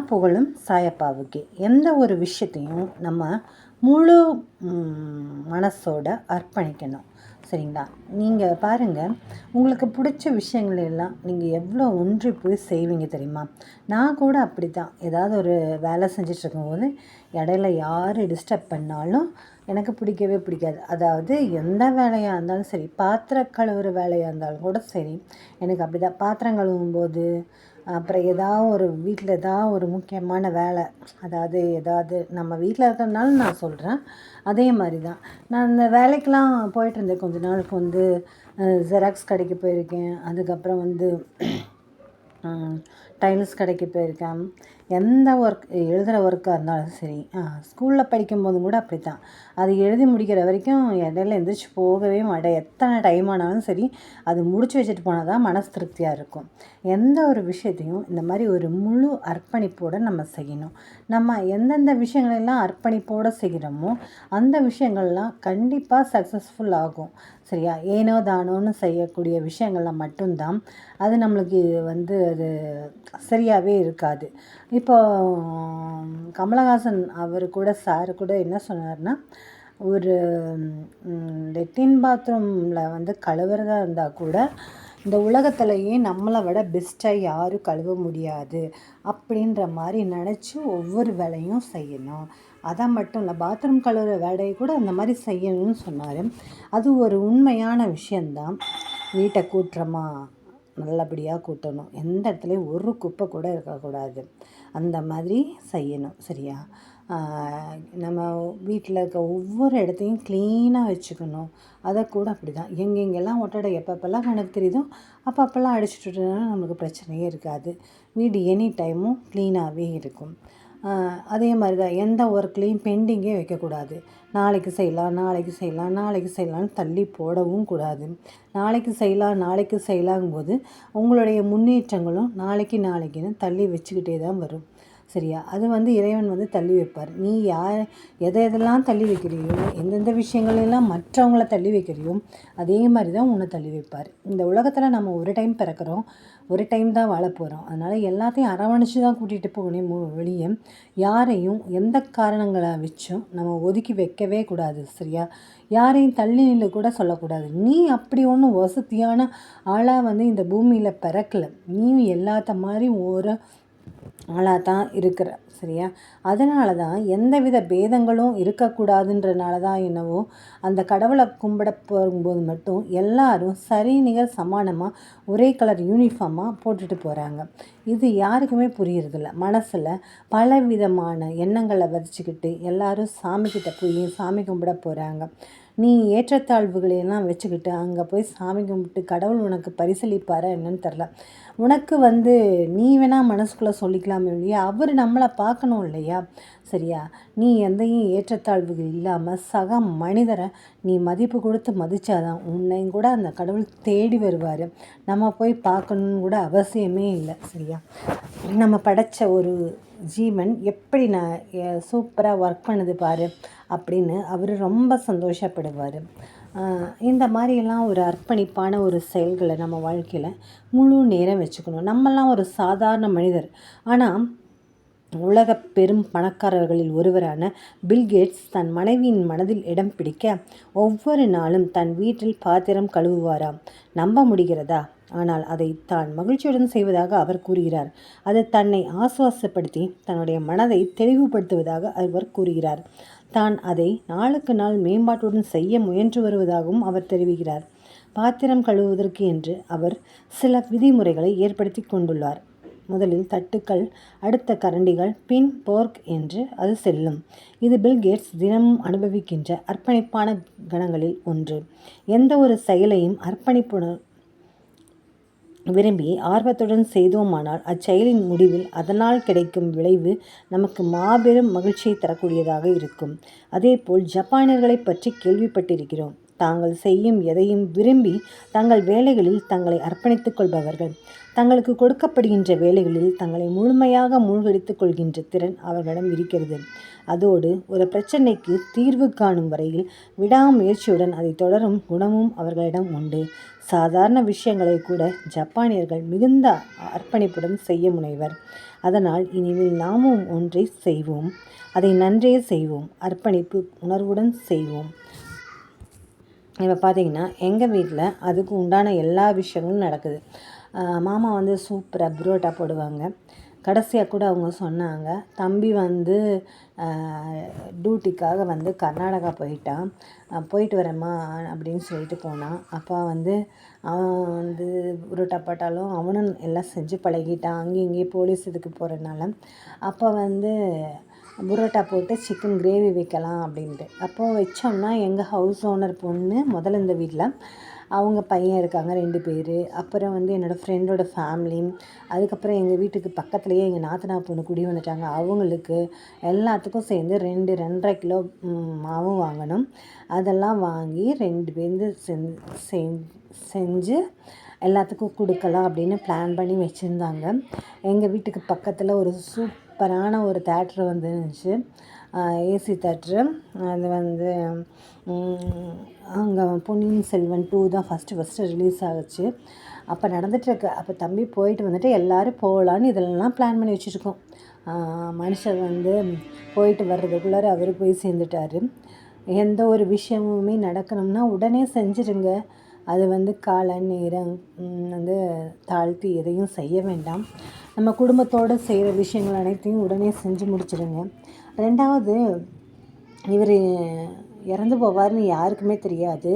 புகழும் சாயப்பாவுக்கு. எந்த ஒரு விஷயத்தையும் நம்ம முழு மனசோட அர்ப்பணிக்கணும். சரிங்களா? நீங்கள் பாருங்கள், உங்களுக்கு பிடிச்ச விஷயங்கள் எல்லாம் நீங்கள் எவ்வளோ ஒன்றி போய் செய்வீங்க தெரியுமா? நான் கூட அப்படி தான். ஏதாவது ஒரு வேலை செஞ்சிட்ருக்கும்போது இடையில யார் டிஸ்டர்ப் பண்ணாலும் எனக்கு பிடிக்கவே பிடிக்காது. அதாவது எந்த வேலையாக இருந்தாலும் சரி, பாத்திரம் கழுவுற வேலையாக இருந்தாலும் கூட சரி, எனக்கு அப்படி தான். பாத்திரம் கழுவும்போது, அப்புறம் ஒரு வீட்டில் ஏதாவது ஒரு முக்கியமான வேலை, அதாவது ஏதாவது நம்ம வீட்டில் இருக்கிறதுனால நான் சொல்கிறேன். அதே மாதிரி தான் நான் அந்த வேலைக்கெலாம் போயிட்டுருந்தேன். கொஞ்ச நாளுக்கு வந்து ஜெராக்ஸ் கடைக்கு போயிருக்கேன். அதுக்கப்புறம் வந்து டைல்ஸ் கடைக்கு போயிருக்கேன். எந்த ஒர்க், எழுதுகிற ஒர்க்காக இருந்தாலும் சரி, ஸ்கூலில் படிக்கும்போது கூட அப்படி தான். அது எழுதி முடிக்கிற வரைக்கும் இடையில எந்திரிச்சு போகவே மாட்டேன். எத்தனை டைம் ஆனாலும் சரி, அது முடிச்சு வச்சுட்டு போனால் தான் மனசு திருப்தியாக இருக்கும். எந்த ஒரு விஷயத்தையும் இந்த மாதிரி ஒரு முழு அர்ப்பணிப்போடு நம்ம செய்யணும். நம்ம எந்தெந்த விஷயங்களெல்லாம் அர்ப்பணிப்போடு செய்கிறோமோ அந்த விஷயங்கள்லாம் கண்டிப்பாக சக்ஸஸ்ஃபுல் ஆகும். சரியா? ஏனோ தானோன்னு செய்யக்கூடிய விஷயங்கள்லாம் மட்டும்தான் அது நம்மளுக்கு வந்து அது சரியாகவே இருக்காது. இப்போ கமலஹாசன் அவர் கூட சார் கூட என்ன சொன்னார்னா, ஒரு லெட்டின் பாத்ரூமில் வந்து கழுவுறதா இருந்தால் கூட இந்த உலகத்துலேயே நம்மளை விட பெஸ்ட்டாக யாரும் கழுவ முடியாது அப்படின்ற மாதிரி நினச்சி ஒவ்வொரு வேலையும் செய்யணும். அதை மட்டும் இல்லை, பாத்ரூம் கழுவுற வேலையை கூட அந்த மாதிரி செய்யணும்னு சொன்னார். அது ஒரு உண்மையான விஷயந்தான். வீட்டை கூட்டுறோமா, நல்லபடியாக கூட்டணும். எந்த இடத்துலையும் ஒரு குப்பை கூட இருக்கக்கூடாது. அந்த மாதிரி செய்யணும். சரியா? நம்ம வீட்டில் இருக்க ஒவ்வொரு இடத்தையும் க்ளீனாக வச்சுக்கணும். அதை கூட அப்படி தான். எங்கெங்கெல்லாம் ஒட்டடை எப்பப்பெல்லாம் கணக்கு தெரியுதோ அப்பப்பெல்லாம் அடிச்சுட்டுனா நமக்கு பிரச்சனையே இருக்காது. வீடு எனி டைமும் க்ளீனாகவே இருக்கும். அதே மாதிரி தான் எந்த ஒர்க்லேயும் பெண்டிங்கே வைக்கக்கூடாது. நாளைக்கு செய்யலாம், நாளைக்கு செய்யலாம், நாளைக்கு செய்யலான்னு தள்ளி போடவும் கூடாது. நாளைக்கு செய்யலாம், நாளைக்கு செய்யலாங்கும்போது உங்களுடைய முன்னேற்றங்களும் நாளைக்குன்னு தள்ளி வச்சுக்கிட்டே தான் வரும். சரியா? அது வந்து இறைவன் வந்து தள்ளி வைப்பார். நீ எதெல்லாம் தள்ளி வைக்கிறியோ, எந்தெந்த விஷயங்களெல்லாம் மற்றவங்கள தள்ளி வைக்கிறியோ அதே மாதிரி தான் உன்னை தள்ளி வைப்பார். இந்த உலகத்தில் நம்ம ஒரு டைம் பிறக்கிறோம், ஒரு டைம் தான் வாழ போகிறோம். அதனால் எல்லாத்தையும் அரவணைச்சு தான் கூட்டிகிட்டு போகணும். வெளியே யாரையும் எந்த காரணங்களை வச்சும் நம்ம ஒதுக்கி வைக்கவே கூடாது. சரியா? யாரையும் தள்ளி நின்று கூட சொல்லக்கூடாது. நீ அப்படி ஒன்றும் வசதியான ஆளாக வந்து இந்த பூமியில் பிறக்கலை. நீயும் எல்லாத்த மாதிரி ஒரு ஆளாக தான் இருக்கிற. சரியா? அதனால தான் எந்தவித பேதங்களும் இருக்கக்கூடாதுன்றனால தான் என்னவோ அந்த கடவுளை கும்பிட போகும்போது மட்டும் எல்லாரும் சரி நிகர் சமானமாக ஒரே கலர் யூனிஃபார்மாக போட்டுட்டு போகிறாங்க. இது யாருக்குமே புரியறதில்ல. மனசில் பலவிதமான எண்ணங்களை விதைச்சிக்கிட்டு எல்லாரும் சாமிக்கிட்ட போய் சாமி கும்பிட போகிறாங்க. நீ ஏற்றத்தாழ்வுகளையெல்லாம் வச்சுக்கிட்டு அங்கே போய் சாமி கும்பிட்டு கடவுள் உனக்கு பரிசளிப்பாரா என்னன்னு தெரில. உனக்கு வந்து நீ வேணால் மனசுக்குள்ளே சொல்லிக்கலாமே இல்லையா, அவர் நம்மளை பார்க்கணும் இல்லையா? சரியா? நீ எந்தையும் ஏற்றத்தாழ்வுகள் இல்லாமல் சக மனிதரை நீ மதிப்பு கொடுத்து மதித்தாதான் உன்னையும் கூட அந்த கடவுள் தேடி வருவார். நம்ம போய் பார்க்கணுன்னு கூட அவசியமே இல்லை. சரியா? நம்ம படைத்த ஒரு ஜீவன் எப்படி சூப்பராக ஒர்க் பண்ணுது பாரு அப்படின்னு அவர் ரொம்ப சந்தோஷப்படுவார். இந்த மாதிரியெல்லாம் ஒரு அர்ப்பணிப்பான ஒரு செயல்களை நம்ம வாழ்க்கையில் முழு நேரம் வச்சுக்கணும். நம்மெல்லாம் ஒரு சாதாரண மனிதர். ஆனால் உலக பெரும் பணக்காரர்களில் ஒருவரான பில்கேட்ஸ் தன் மனைவியின் மனதில் இடம் பிடிக்க ஒவ்வொரு நாளும் தன் வீட்டில் பாத்திரம் கழுவுவாராம். நம்ப முடிகிறதா? ஆனால் அதை தான் மகிழ்ச்சியுடன் செய்வதாக அவர் கூறுகிறார். அது தன்னை ஆசுவாசப்படுத்தி தன்னுடைய மனதை தெளிவுபடுத்துவதாக அவர் கூறுகிறார். தான் அதை நாளுக்கு நாள் மேம்பாட்டுடன் செய்ய முயன்று வருவதாகவும் அவர் தெரிவிக்கிறார். பாத்திரம் கழுவுவதற்கு என்று அவர் சில விதிமுறைகளை ஏற்படுத்தி கொண்டுள்ளார். முதலில் தட்டுக்கள், அடுத்த கரண்டிகள், பின் போர்க் என்று அது செல்லும். இது பில்கேட்ஸ் தினமும் அனுபவிக்கின்ற அர்ப்பணிப்பான கணங்களில் ஒன்று. எந்த ஒரு செயலையும் அர்ப்பணிப்புடன் விரும்பி ஆர்வத்துடன் செய்தோமானால் அச்செயலின் முடிவில் அதனால் கிடைக்கும் விளைவு நமக்கு மாபெரும் மகிழ்ச்சியை தரக்கூடியதாக இருக்கும். அதேபோல் ஜப்பானியர்களை பற்றி கேள்விப்பட்டிருக்கிறோம். தாங்கள் செய்யும் எதையும் விரும்பி தங்கள் வேலைகளில் தங்களை அர்ப்பணித்துக் கொள்பவர்கள். தங்களுக்கு கொடுக்கப்படுகின்ற வேலைகளில் தங்களை முழுமையாக மூழ்கடித்துக் கொள்கின்ற திறன் அவர்களிடம் இருக்கிறது. அதோடு ஒரு பிரச்சனைக்கு தீர்வு காணும் வரையில் விடாமுயற்சியுடன் அதை தொடரும் குணமும் அவர்களிடம் உண்டு. சாதாரண விஷயங்களை கூட ஜப்பானியர்கள் மிகுந்த அர்ப்பணிப்புடன் செய்ய முனைவர். அதனால் இனிமேல் நாமும் ஒன்றை செய்வோம், அதை நன்றே செய்வோம், அர்ப்பணிப்பு உணர்வுடன் செய்வோம். இப்போ பார்த்திங்கன்னா எங்கள் வீட்டில் அதுக்கு உண்டான எல்லா விஷயங்களும் நடக்குது. மாமா வந்து சூப்பராக புரோட்டா போடுவாங்க. கடைசியாக கூட அவங்க சொன்னாங்க, தம்பி வந்து டியூட்டிக்காக வந்து கர்நாடகா போயிட்டான், போயிட்டு வரேம்மா அப்படின்னு சொல்லிட்டு போனான். அப்பா வந்து அவன் வந்து புரோட்டா போட்டாலும் அவனும் எல்லாம் செஞ்சு பழகிட்டான், அங்கேயும் இங்கேயும் போலீஸ் இதுக்கு போகிறதுனால. அப்போ வந்து புரோட்டா போட்டு சிக்கன் கிரேவி வைக்கலாம் அப்படின்ட்டு. அப்போது வச்சோம்னா எங்கள் ஹவுஸ் ஓனர் பொண்ணு முதல்ல இந்த வீட்டில் அவங்க பையன் இருக்காங்க 2 பேர், அப்புறம் வந்து என்னோடய ஃப்ரெண்டோட ஃபேமிலி, அதுக்கப்புறம் எங்கள் வீட்டுக்கு பக்கத்துலேயே எங்கள் நாத்தனார் பொண்ணு குடி வந்துட்டாங்க, அவங்களுக்கு எல்லாத்துக்கும் சேர்ந்து 2-2.5 கிலோ மாவும் வாங்கணும். அதெல்லாம் வாங்கி 2 பேருந்து செஞ்சு எல்லாத்துக்கும் கொடுக்கலாம் அப்படின்னு பிளான் பண்ணி வச்சுருந்தாங்க. எங்கள் வீட்டுக்கு பக்கத்தில் ஒரு சூப்பரான ஒரு தேட்ரு வந்துருந்துச்சு, ஏசி தேட்ரு. அது வந்து அங்கே பொன்னியின் செல்வன் 2 தான் ஃபஸ்ட்டு ரிலீஸ் ஆகுச்சு. அப்போ நடந்துகிட்ருக்கு. அப்போ தம்பி போயிட்டு வந்துட்டு எல்லோரும் போகலான்னு இதெல்லாம் பிளான் பண்ணி வச்சுருக்கோம். மனுஷன் வந்து போயிட்டு வர்றதுக்குள்ளார அவர் போய் சேர்ந்துட்டார். எந்த ஒரு விஷயமுமே நடக்கணும்னா உடனே செஞ்சுருங்க. அது வந்து கால நேரம் வந்து தாழ்த்தி எதையும் செய்ய வேண்டாம். நம்ம குடும்பத்தோடு செய்கிற விஷயங்கள் அனைத்தையும் உடனே செஞ்சு முடிச்சிடுங்க. 2வது, இவர் இறந்து போவார்னு யாருக்குமே தெரியாது.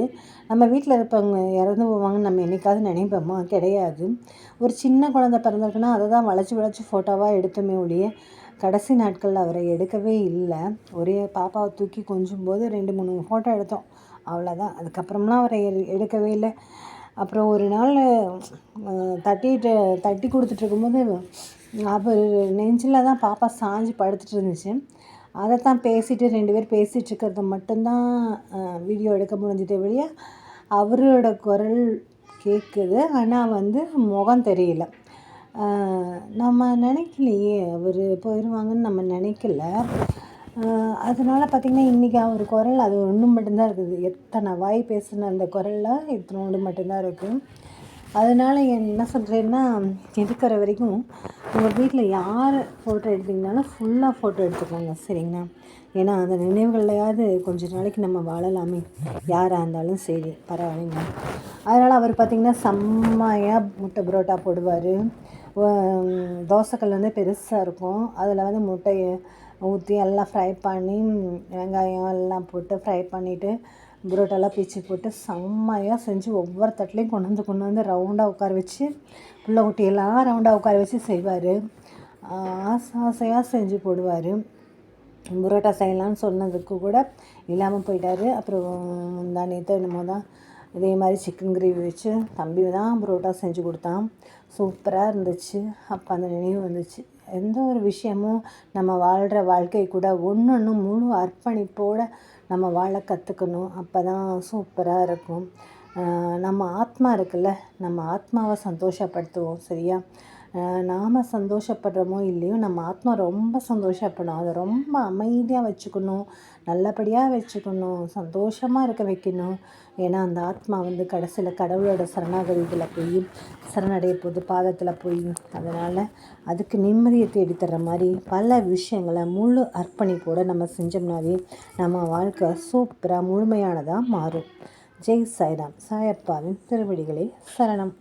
நம்ம வீட்டில் இருப்பவங்க இறந்து போவாங்கன்னு நம்ம என்றைக்காவது நினைப்போமா? கிடையாது. ஒரு சின்ன குழந்தை பிறந்திருக்குன்னா அதை தான் வளைச்சி ஃபோட்டோவாக எடுத்தோமே ஒழிய கடைசி நாட்களில் அவரை எடுக்கவே இல்லை. ஒரே பாப்பாவை தூக்கி கொஞ்சும்போது 2-3 ஃபோட்டோ எடுத்தோம், அவ்வளோதான். அதுக்கப்புறம்லாம் அவரை எடுக்கவே இல்லை. அப்புறம் ஒரு நாள் தட்டி கொடுத்துட்ருக்கும்போது அவர் நெஞ்சில் தான் பாப்பா சாஞ்சு படுத்துட்டு இருந்துச்சு. அதை தான் பேசிட்டு 2 பேர் பேசிகிட்ருக்கிறத மட்டும்தான் வீடியோ எடுக்க முடிஞ்சதே வெளிய அவரோட குரல் கேட்குது, ஆனால் வந்து முகம் தெரியல. நம்ம நினைக்கலையே அவர் போயிடுவாங்கன்னு நம்ம நினைக்கல. அதனால் பார்த்திங்கன்னா இன்றைக்கி அவர் குரல் அது ஒன்று மட்டும்தான் இருக்குது. எத்தனை வாய் பேசின அந்த குரலில் இத்தனோண்டு மட்டும்தான் இருக்குது. அதனால் என்ன சொல்கிறேன்னா, இருக்கிற வரைக்கும் உங்கள் வீட்டில் யார் ஃபோட்டோ எடுத்திங்கனாலும் ஃபுல்லாக ஃபோட்டோ எடுத்துக்கோங்க, சரிங்களா? ஏன்னா அந்த நினைவுகளையாவது கொஞ்ச நாளைக்கு நம்ம வாழலாமே, யாராக இருந்தாலும் சரி, பரவாயில்லைங்க. அதனால் அவர் பார்த்திங்கன்னா செம்மையாக முட்டை புரோட்டா போடுவார். தோசைக்கல் வந்து பெருசாக இருக்கும், அதில் வந்து முட்டையை ஊற்றி எல்லாம் ஃப்ரை பண்ணி வெங்காயம் எல்லாம் போட்டு ஃப்ரை பண்ணிவிட்டு புரோட்டாலாம் பிச்சு போட்டு செம்மையாக செஞ்சு ஒவ்வொரு தட்டிலையும் கொண்டு வந்து ரவுண்டாக உட்கார வச்சு புள்ள குட்டியெல்லாம் ரவுண்டாக உட்கார வச்சு செய்வார். ஆசையாக செஞ்சு போடுவார். புரோட்டா செய்யலான்னு சொன்னதுக்கு கூட இல்லாமல் போயிட்டார். அப்புறம் நேற்று என்னமோ தான் இதே மாதிரி சிக்கன் கிரேவி வச்சு தம்பி தான் புரோட்டா செஞ்சு கொடுத்தான், சூப்பராக இருந்துச்சு. அப்போ அந்த நினைவு வந்துச்சு. எந்த ஒரு விஷயமும் நம்ம வாழ்கிற வாழ்க்கை கூட ஒன்று முழு அர்ப்பணிப்போடு நம்ம வாழ கற்றுக்கணும். அப்போ தான் சூப்பராக இருக்கும். நம்ம ஆத்மா இருக்குல்ல, நம்ம ஆத்மாவை சந்தோஷப்படுத்துவோம், சரியா? நாம் சந்தோஷப்படுறோமோ இல்லையோ நம்ம ஆத்மா ரொம்ப சந்தோஷப்படும். அதை ரொம்ப அமைதியாக வச்சுக்கணும், நல்லபடியாக வச்சுக்கணும், சந்தோஷமாக இருக்க வைக்கணும். ஏன்னா அந்த ஆத்மா வந்து கடைசியில் கடவுளோட சரணாகதியில் போய் சரணடைய போது பாதத்தில் போய், அதனால் அதுக்கு நிம்மதியை தேடித்தர்ற மாதிரி பல விஷயங்களை முழு அர்ப்பணிப்போடு நம்ம செஞ்சோம்னாவே நம்ம வாழ்க்கை சூப்பராக முழுமையானதாக மாறும். ஜெய் சாய்ராம். சாயப்பாவின் திருவடிகளே சரணம்.